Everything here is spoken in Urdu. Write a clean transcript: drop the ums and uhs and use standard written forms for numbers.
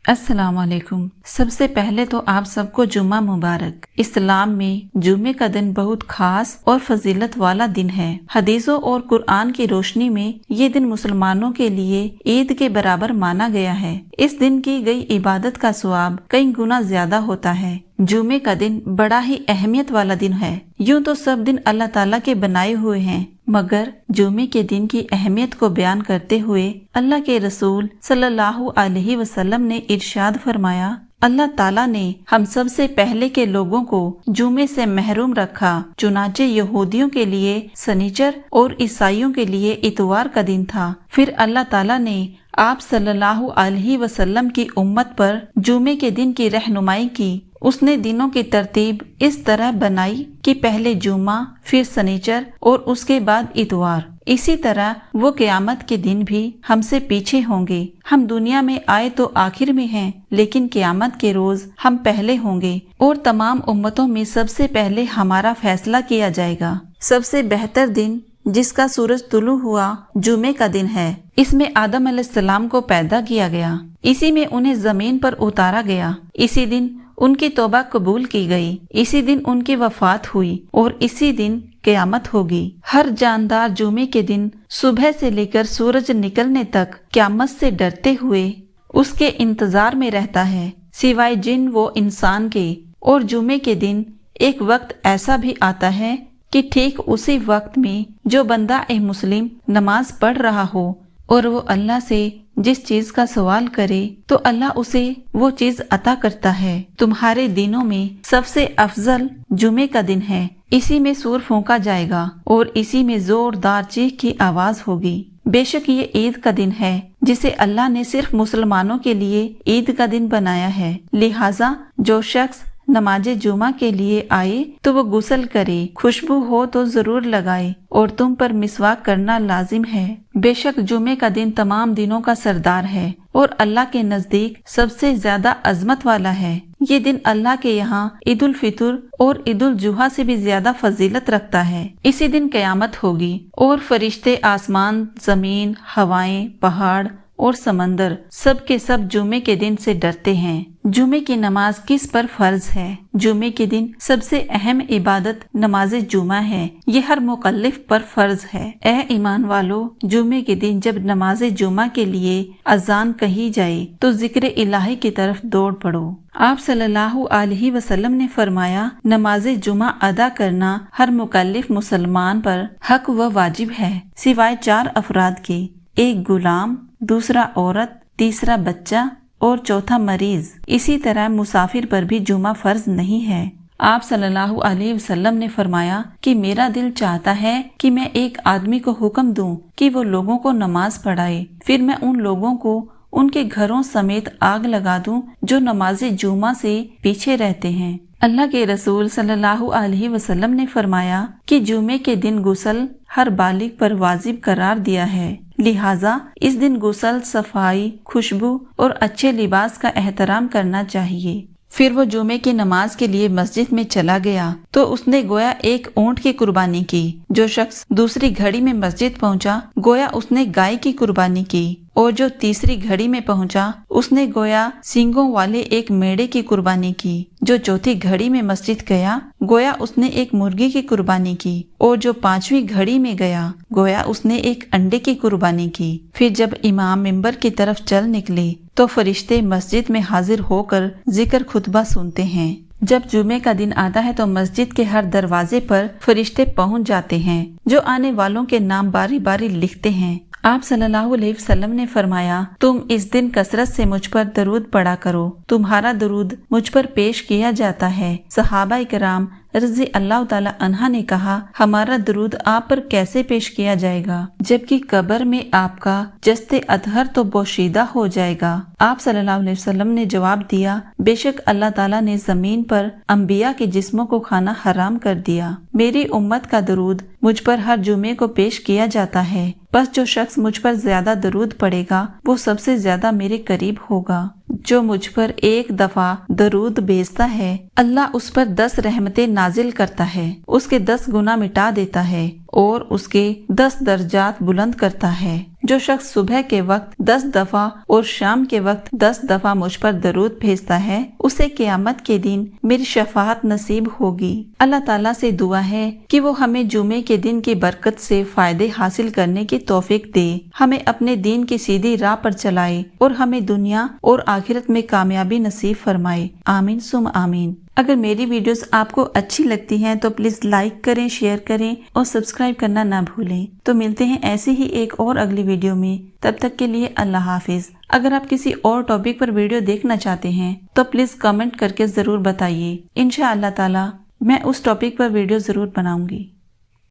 السلام علیکم۔ سب سے پہلے تو آپ سب کو جمعہ مبارک۔ اسلام میں جمعے کا دن بہت خاص اور فضیلت والا دن ہے۔ حدیثوں اور قرآن کی روشنی میں یہ دن مسلمانوں کے لیے عید کے برابر مانا گیا ہے۔ اس دن کی گئی عبادت کا ثواب کئی گنا زیادہ ہوتا ہے۔ جمعے کا دن بڑا ہی اہمیت والا دن ہے۔ یوں تو سب دن اللہ تعالیٰ کے بنائے ہوئے ہیں، مگر جمعے کے دن کی اہمیت کو بیان کرتے ہوئے اللہ کے رسول صلی اللہ علیہ وسلم نے ارشاد فرمایا، اللہ تعالیٰ نے ہم سب سے پہلے کے لوگوں کو جمعے سے محروم رکھا، چنانچہ یہودیوں کے لیے سنیچر اور عیسائیوں کے لیے اتوار کا دن تھا۔ پھر اللہ تعالیٰ نے آپ صلی اللہ علیہ وسلم کی امت پر جمعے کے دن کی رہنمائی کی۔ اس نے دنوں کی ترتیب اس طرح بنائی کہ پہلے جمعہ، پھر سنیچر اور اس کے بعد اتوار۔ اسی طرح وہ قیامت کے دن بھی ہم سے پیچھے ہوں گے۔ ہم دنیا میں آئے تو آخر میں ہیں، لیکن قیامت کے روز ہم پہلے ہوں گے اور تمام امتوں میں سب سے پہلے ہمارا فیصلہ کیا جائے گا۔ سب سے بہتر دن جس کا سورج طلوع ہوا جمعے کا دن ہے۔ اس میں آدم علیہ السلام کو پیدا کیا گیا، اسی میں انہیں زمین پر اتارا گیا، اسی دن ان کی توبہ قبول کی گئی، اسی دن ان کی وفات ہوئی اور اسی دن قیامت ہوگی۔ ہر جاندار جمعے کے دن صبح سے لے کر سورج نکلنے تک قیامت سے ڈرتے ہوئے اس کے انتظار میں رہتا ہے، سوائے جن و انسان کے۔ اور جمعے کے دن ایک وقت ایسا بھی آتا ہے کہ ٹھیک اسی وقت میں جو بندہ مسلم نماز پڑھ رہا ہو اور وہ اللہ سے جس چیز کا سوال کرے تو اللہ اسے وہ چیز عطا کرتا ہے۔ تمہارے دنوں میں سب سے افضل جمعے کا دن ہے، اسی میں سور پھونکا جائے گا اور اسی میں زوردار چیخ کی آواز ہوگی۔ بے شک یہ عید کا دن ہے جسے اللہ نے صرف مسلمانوں کے لیے عید کا دن بنایا ہے، لہٰذا جو شخص نماز جمعہ کے لیے آئے تو وہ غسل کرے، خوشبو ہو تو ضرور لگائے اور تم پر مسواک کرنا لازم ہے۔ بے شک جمعے کا دن تمام دنوں کا سردار ہے اور اللہ کے نزدیک سب سے زیادہ عظمت والا ہے۔ یہ دن اللہ کے یہاں عید الفطر اور عید الاضحیٰ سے بھی زیادہ فضیلت رکھتا ہے۔ اسی دن قیامت ہوگی اور فرشتے، آسمان، زمین، ہوائیں، پہاڑ اور سمندر سب کے سب جمعے کے دن سے ڈرتے ہیں۔ جمعے کی نماز کس پر فرض ہے؟ جمعے کے دن سب سے اہم عبادت نماز جمعہ ہے، یہ ہر مکلف پر فرض ہے۔ اے ایمان والو، جمعے کے دن جب نماز جمعہ کے لیے اذان کہی جائے تو ذکر الہی کی طرف دوڑ پڑو۔ آپ صلی اللہ علیہ وسلم نے فرمایا، نماز جمعہ ادا کرنا ہر مکلف مسلمان پر حق و واجب ہے، سوائے 4 افراد کے، ایک غلام، دوسرا عورت، تیسرا بچہ اور چوتھا مریض۔ اسی طرح مسافر پر بھی جمعہ فرض نہیں ہے۔ آپ صلی اللہ علیہ وسلم نے فرمایا کہ میرا دل چاہتا ہے کہ میں ایک آدمی کو حکم دوں کہ وہ لوگوں کو نماز پڑھائے، پھر میں ان لوگوں کو ان کے گھروں سمیت آگ لگا دوں جو نماز جمعہ سے پیچھے رہتے ہیں۔ اللہ کے رسول صلی اللہ علیہ وسلم نے فرمایا کہ جمعے کے دن غسل ہر بالغ پر واجب قرار دیا ہے، لہٰذا اس دن غسل، صفائی، خوشبو اور اچھے لباس کا احترام کرنا چاہیے۔ پھر وہ جمعے کی نماز کے لیے مسجد میں چلا گیا تو اس نے گویا ایک اونٹ کی قربانی کی۔ جو شخص دوسری گھڑی میں مسجد پہنچا گویا اس نے گائے کی قربانی کی، اور جو تیسری گھڑی میں پہنچا اس نے گویا سینگوں والے ایک میڑے کی قربانی کی۔ جو چوتھی گھڑی میں مسجد گیا گویا اس نے ایک مرغی کی قربانی کی، اور جو 5ویں گھڑی میں گیا گویا اس نے ایک انڈے کی قربانی کی۔ پھر جب امام منبر کی طرف چل نکلے تو فرشتے مسجد میں حاضر ہو کر ذکر خطبہ سنتے ہیں۔ جب جمعے کا دن آتا ہے تو مسجد کے ہر دروازے پر فرشتے پہنچ جاتے ہیں جو آنے والوں کے نام باری باری لکھتے ہیں۔ آپ صلی اللہ علیہ وسلم نے فرمایا، تم اس دن کثرت سے مجھ پر درود پڑھا کرو، تمہارا درود مجھ پر پیش کیا جاتا ہے۔ صحابہ کرام رضی اللہ تعالی عنہ نے کہا، ہمارا درود آپ پر کیسے پیش کیا جائے گا جبکہ قبر میں آپ کا جسد اطہر تو بوشیدہ ہو جائے گا؟ آپ صلی اللہ علیہ وسلم نے جواب دیا، بے شک اللہ تعالیٰ نے زمین پر انبیاء کے جسموں کو کھانا حرام کر دیا۔ میری امت کا درود مجھ پر ہر جمعے کو پیش کیا جاتا ہے، بس جو شخص مجھ پر زیادہ درود پڑے گا وہ سب سے زیادہ میرے قریب ہوگا۔ جو مجھ پر ایک دفعہ درود بھیجتا ہے اللہ اس پر 10 رحمتیں نازل کرتا ہے، اس کے 10 گناہ مٹا دیتا ہے اور اس کے 10 درجات بلند کرتا ہے۔ جو شخص صبح کے وقت 10 دفعہ اور شام کے وقت 10 دفعہ مجھ پر درود بھیجتا ہے اسے قیامت کے دن میری شفاعت نصیب ہوگی۔ اللہ تعالیٰ سے دعا ہے کہ وہ ہمیں جمعے کے دن کی برکت سے فائدے حاصل کرنے کی توفیق دے، ہمیں اپنے دین کی سیدھی راہ پر چلائے اور ہمیں دنیا اور آخرت میں کامیابی نصیب فرمائے، آمین ثم آمین۔ اگر میری ویڈیوز آپ کو اچھی لگتی ہیں تو پلیز لائک کریں، شیئر کریں اور سبسکرائب کرنا نہ بھولیں۔ تو ملتے ہیں ایسی ہی ایک اور اگلی ویڈیو میں، تب تک کے لیے اللہ حافظ۔ اگر آپ کسی اور ٹاپک پر ویڈیو دیکھنا چاہتے ہیں تو پلیز کمنٹ کر کے ضرور بتائیے، انشاءاللہ تعالی میں اس ٹاپک پر ویڈیو ضرور بناؤں گی۔